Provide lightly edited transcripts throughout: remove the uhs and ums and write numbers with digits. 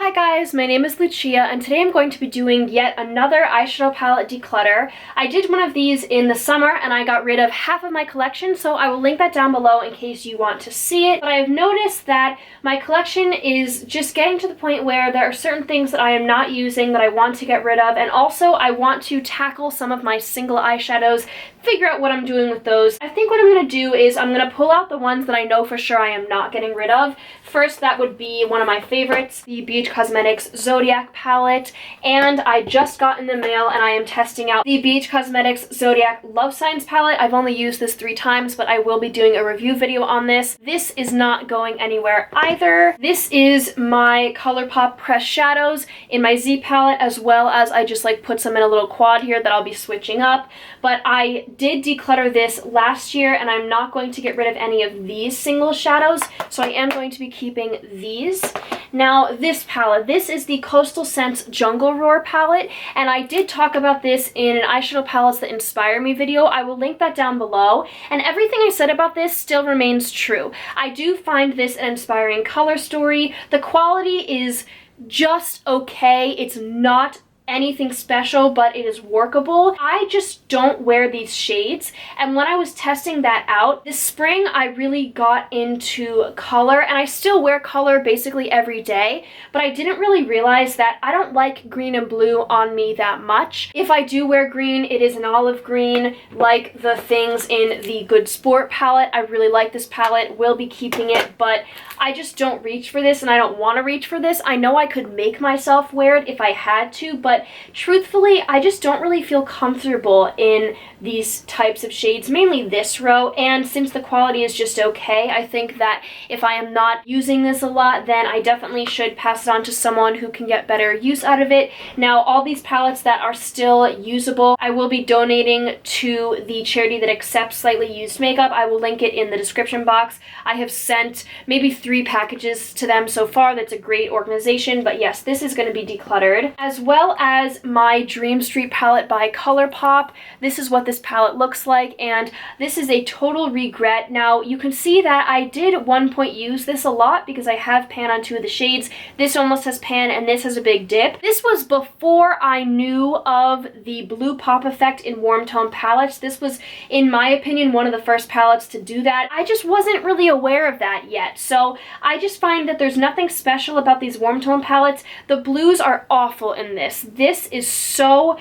Hi guys, my name is Lucia and today I'm going to be doing yet another eyeshadow palette declutter. I did one of these in the summer and I got rid of half of my collection, so I will link that down below in case you want to see it. But I have noticed that my collection is just getting to the point where there are certain things that I am not using that I want to get rid of, and also I want to tackle some of my single eyeshadows, figure out what I'm doing with those. I think what I'm going to do is I'm going to pull out the ones that I know for sure I am not getting rid of. First, that would be one of my favorites, the BH Cosmetics Zodiac palette, and I just got in the mail and I am testing out the BH Cosmetics Zodiac Love Signs palette. I've only used this 3 times, but I will be doing a review video on this. This is not going anywhere either. This is my ColourPop pressed shadows in my Z palette, as well as I just like put some in a little quad here that I'll be switching up. But I did declutter this last year and I'm not going to get rid of any of these single shadows, so I am going to be keeping these. Now this palette, this is the Coastal Scents Jungle Roar palette, and I did talk about this in an eyeshadow palettes that inspire me video. I will link that down below, and everything I said about this still remains true. I do find this an inspiring color story. The quality is just okay. It's not anything special, but it is workable. I just don't wear these shades, and when I was testing that out this spring, I really got into color, and I still wear color basically every day, but I didn't really realize that I don't like green and blue on me that much. If I do wear green, it is an olive green, like the things in the Good Sport palette. I really like this palette, will be keeping it, but I just don't reach for this, and I don't want to reach for this. I know I could make myself wear it if I had to, but truthfully, I just don't really feel comfortable in these types of shades, mainly this row, and since the quality is just okay, I think that if I am not using this a lot, then I definitely should pass it on to someone who can get better use out of it. Now, all these palettes that are still usable, I will be donating to the charity that accepts slightly used makeup. I will link it in the description box. I have sent maybe 3 packages to them so far. That's a great organization, but yes, this is going to be decluttered, as well as my Dream Street palette by ColourPop. This is what this palette looks like, and this is a total regret. Now, you can see that I did at one point use this a lot because I have pan on 2 of the shades. This almost has pan, and this has a big dip. This was before I knew of the blue pop effect in warm tone palettes. This was, in my opinion, one of the first palettes to do that. I just wasn't really aware of that yet, so I just find that there's nothing special about these warm tone palettes. The blues are awful in this. This is so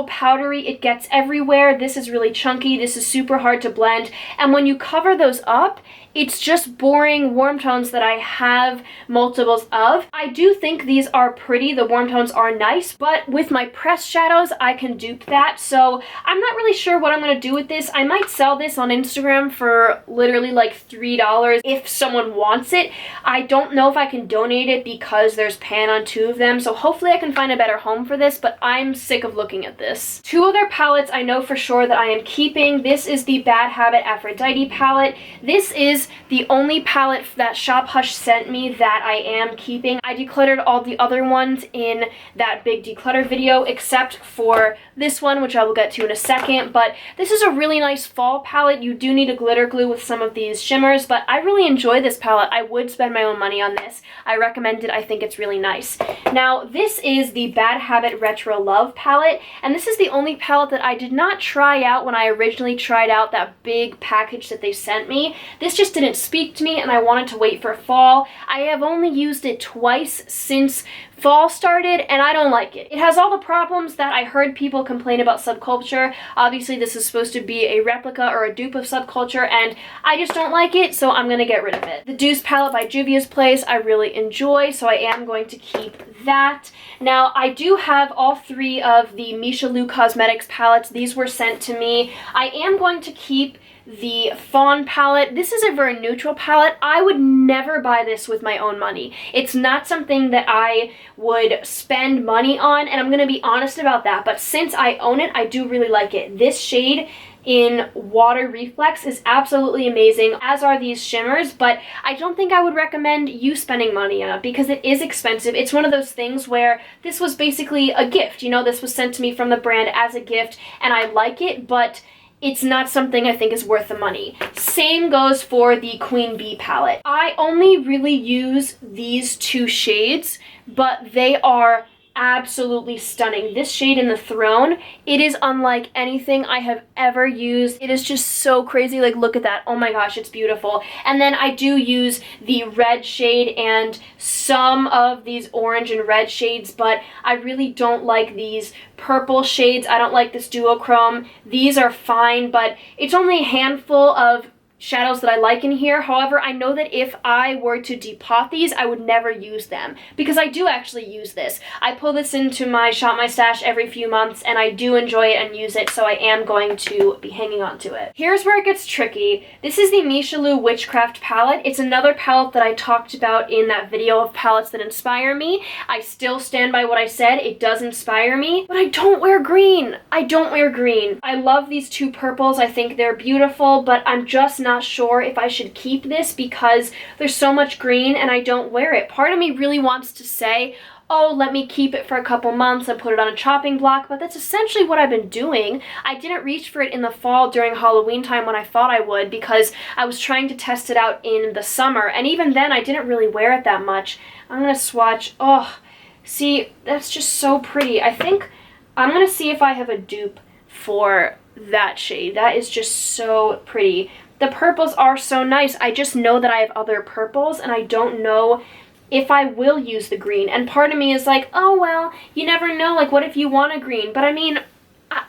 powdery. It gets everywhere. This is really chunky. This is super hard to blend, and when you cover those up, it's just boring warm tones that I have multiples of. I do think these are pretty. The warm tones are nice, but with my pressed shadows, I can dupe that. So I'm not really sure what I'm going to do with this. I might sell this on Instagram for literally like $3 if someone wants it. I don't know if I can donate it because there's pan on 2 of them, so hopefully I can find a better home for this, but I'm sick of looking at this. 2 other palettes I know for sure that I am keeping. This is the Bad Habit Aphrodite palette. This is the only palette that Shop Hush sent me that I am keeping. I decluttered all the other ones in that big declutter video except for this one, which I will get to in a second, but this is a really nice fall palette. You do need a glitter glue with some of these shimmers, but I really enjoy this palette. I would spend my own money on this. I recommend it. I think it's really nice. Now, this is the Bad Habit Retro Love palette, and this is the only palette that I did not try out when I originally tried out that big package that they sent me. This just didn't speak to me, and I wanted to wait for fall. I have only used it twice since fall started, and I don't like it. It has all the problems that I heard people complain about Subculture. Obviously, this is supposed to be a replica or a dupe of Subculture, and I just don't like it, so I'm gonna get rid of it. The Deuce palette by Juvia's Place I really enjoy, so I am going to keep that. Now, I do have all 3 of the Misha Cosmetics palettes. These were sent to me. I am going to keep the Fawn Palette. This is a very neutral palette. I would never buy this with my own money. It's not something that I would spend money on, and I'm going to be honest about that, but since I own it, I do really like it. This shade in Water Reflex is absolutely amazing, as are these shimmers, but I don't think I would recommend you spending money on it because it is expensive. It's one of those things where this was basically a gift. You know, this was sent to me from the brand as a gift, and I like it, but it's not something I think is worth the money. Same goes for the Queen Bee palette. I only really use these two shades, but they are absolutely stunning. This shade in the Throne, it is unlike anything I have ever used. It is just so crazy. Like, look at that. Oh my gosh, it's beautiful. And then I do use the red shade and some of these orange and red shades, but I really don't like these purple shades. I don't like this duochrome. These are fine, but it's only a handful of shadows that I like in here. However, I know that if I were to depot these, I would never use them, because I do actually use this. I pull this into my Shop My Stash every few months, and I do enjoy it and use it, so I am going to be hanging on to it. Here's where it gets tricky. This is the Misha Witchcraft palette. It's another palette that I talked about in that video of palettes that inspire me. I still stand by what I said. It does inspire me, but I don't wear green. I don't wear green. I love these two purples. I think they're beautiful, but I'm just not sure if I should keep this because there's so much green and I don't wear it. Part of me really wants to say, oh, let me keep it for a couple months and put it on a chopping block, but that's essentially what I've been doing. I didn't reach for it in the fall during Halloween time when I thought I would, because I was trying to test it out in the summer, and even then I didn't really wear it that much. I'm gonna swatch. Oh, see, that's just so pretty. I think I'm gonna see if I have a dupe for that shade. That is just so pretty. The purples are so nice. I just know that I have other purples, and I don't know if I will use the green. And part of me is like, oh, well, you never know. Like, what if you want a green? But I mean,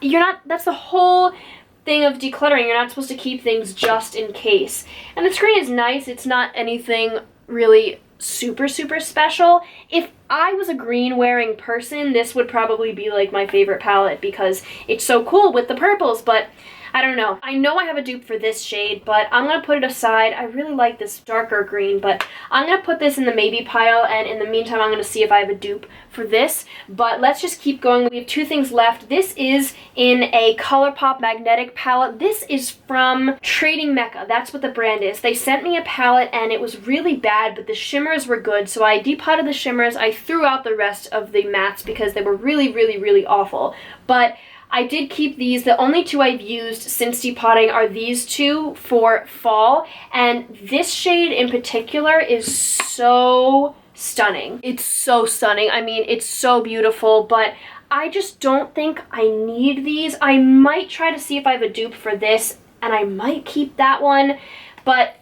you're not, that's the whole thing of decluttering. You're not supposed to keep things just in case. And the screen is nice. It's not anything really super, super special. If I was a green wearing person, this would probably be like my favorite palette because it's so cool with the purples, but I don't know. I know I have a dupe for this shade, but I'm going to put it aside. I really like this darker green, but I'm going to put this in the maybe pile, and in the meantime, I'm going to see if I have a dupe for this. But let's just keep going. We have two things left. This is in a ColourPop magnetic palette. This is from Trading Mecca. That's what the brand is. They sent me a palette, and it was really bad, but the shimmers were good, so I depotted the shimmers. I threw out the rest of the mattes because they were really, really, really awful. But I did keep these. The only two I've used since depotting are these two for fall, and this shade in particular is so stunning. It's so stunning. I mean, it's so beautiful, but I just don't think I need these. I might try to see if I have a dupe for this, and I might keep that one, but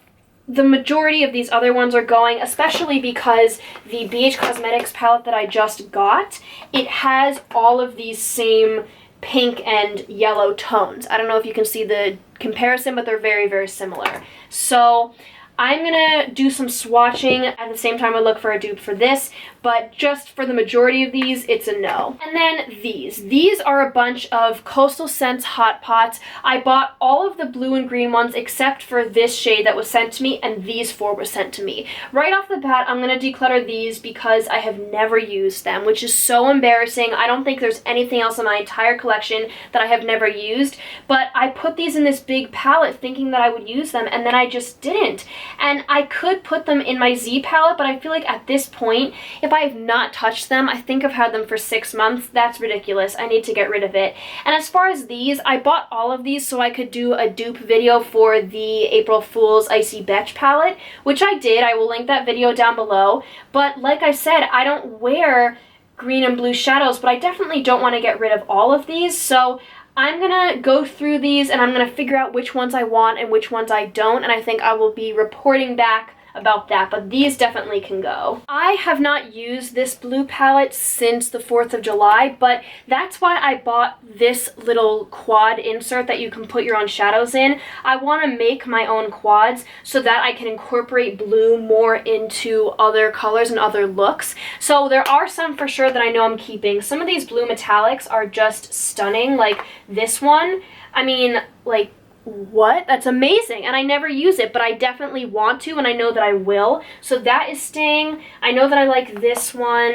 the majority of these other ones are going, especially because the BH Cosmetics palette that I just got, it has all of these same pink and yellow tones. I don't know if you can see the comparison, but they're very, very similar. So I'm gonna do some swatching at the same time I look for a dupe for this, but just for the majority of these, it's a no. And then these. These are a bunch of Coastal Scents Hot Pots. I bought all of the blue and green ones except for this shade that was sent to me, and these four were sent to me. Right off the bat, I'm gonna declutter these because I have never used them, which is so embarrassing. I don't think there's anything else in my entire collection that I have never used, but I put these in this big palette thinking that I would use them, and then I just didn't. And I could put them in my Z palette, but I feel like at this point, if I have not touched them, I think I've had them for 6 months, that's ridiculous. I need to get rid of it. And as far as these, I bought all of these so I could do a dupe video for the April Fool's Icy Betch palette, which I did. I will link that video down below. But like I said, I don't wear green and blue shadows, but I definitely don't want to get rid of all of these, so I'm gonna go through these and I'm gonna figure out which ones I want and which ones I don't, and I think I will be reporting back about that, but these definitely can go. I have not used this blue palette since the 4th of July, but that's why I bought this little quad insert that you can put your own shadows in. I want to make my own quads so that I can incorporate blue more into other colors and other looks. So there are some for sure that I know I'm keeping. Some of these blue metallics are just stunning, like this one. I mean, like, what? That's amazing, and I never use it, but I definitely want to, and I know that I will. So that is staying. I know that I like this one.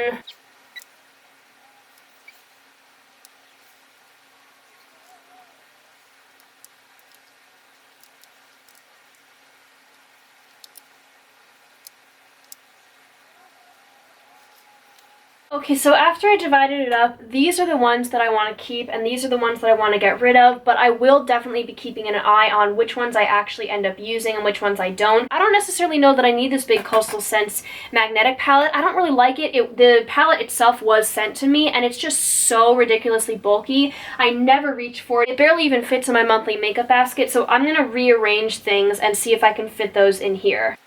Okay, so after I divided it up, these are the ones that I want to keep, and these are the ones that I want to get rid of, but I will definitely be keeping an eye on which ones I actually end up using and which ones I don't. I don't necessarily know that I need this big Coastal Scents magnetic palette. I don't really like it. The palette itself was sent to me, and it's just so ridiculously bulky. I never reach for it. It barely even fits in my monthly makeup basket, so I'm going to rearrange things and see if I can fit those in here.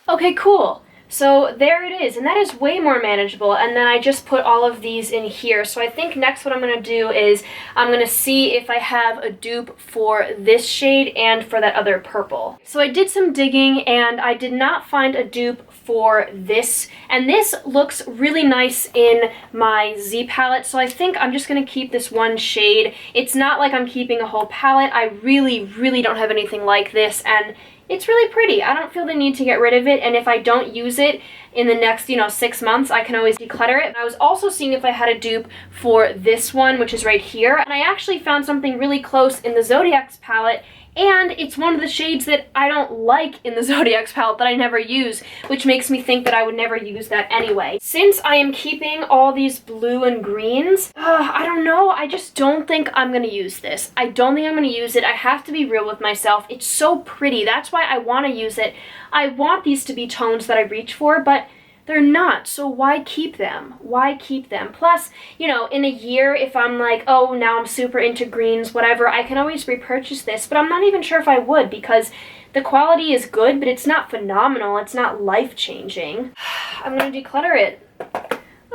Okay, cool. So there it is, and that is way more manageable, and then I just put all of these in here. So I think next what I'm going to do is I'm going to see if I have a dupe for this shade and for that other purple. So I did some digging, and I did not find a dupe for this, and this looks really nice in my Z palette, so I think I'm just going to keep this one shade. It's not like I'm keeping a whole palette. I really don't have anything like this, and it's really pretty. I don't feel the need to get rid of it, and if I don't use it in the next, 6 months, I can always declutter it. And I was also seeing if I had a dupe for this one, which is right here, and I actually found something really close in the Zodiac's palette, and it's one of the shades that I don't like in the Zodiac's palette that I never use, which makes me think that I would never use that anyway. Since I am keeping all these blue and greens, I don't know, I just don't think I'm gonna use this. I don't think I'm gonna use it. I have to be real with myself. It's so pretty. That's why I want to use it. I want these to be tones that I reach for, but they're not, so why keep them? Why keep them? Plus, in a year, if I'm like, oh, now I'm super into greens, whatever, I can always repurchase this, but I'm not even sure if I would, because the quality is good, but it's not phenomenal. It's not life-changing. I'm gonna declutter it.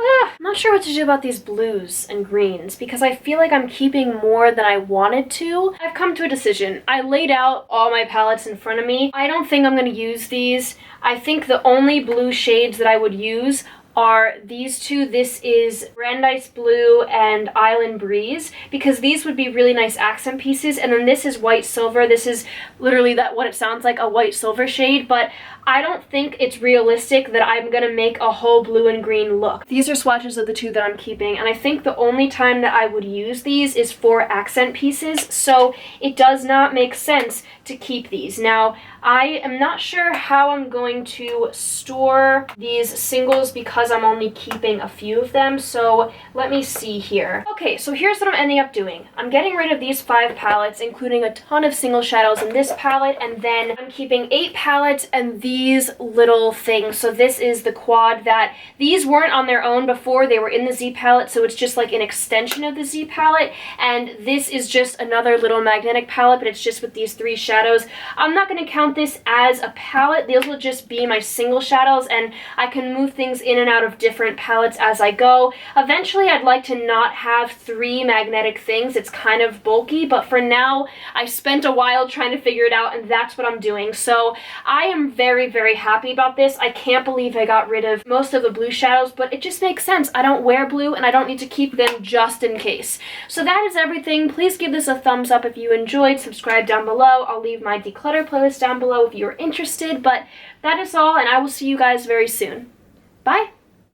I'm not sure what to do about these blues and greens because I feel like I'm keeping more than I wanted to. I've come to a decision. I laid out all my palettes in front of me. I don't think I'm going to use these. I think the only blue shades that I would use are these two. This is Brandeis Blue and Island Breeze, because these would be really nice accent pieces, and then this is White Silver. This is literally what it sounds like, a white silver shade, but I don't think it's realistic that I'm gonna make a whole blue and green look. These are swatches of the two that I'm keeping, and I think the only time that I would use these is for accent pieces, so it does not make sense to keep these. Now, I am not sure how I'm going to store these singles because I'm only keeping a few of them, so let me see here. Okay, so here's what I'm ending up doing. I'm getting rid of these 5 palettes, including a ton of single shadows in this palette, and then I'm keeping 8 palettes and these little things. So this is the quad that these weren't on their own before, they were in the Z palette, so it's just like an extension of the Z palette, and this is just another little magnetic palette, but it's just with these 3 shadows. I'm not going to count this as a palette. These will just be my single shadows, and I can move things in and out of different palettes as I go. Eventually, I'd like to not have 3 magnetic things. It's kind of bulky, but for now, I spent a while trying to figure it out, and that's what I'm doing. So I am very happy about this. I can't believe I got rid of most of the blue shadows, but it just makes sense. I don't wear blue, and I don't need to keep them just in case. So that is everything. Please give this a thumbs up if you enjoyed. Subscribe down below. I'll leave my declutter playlist down below if you're interested, but that is all, and I will see you guys very soon. Bye!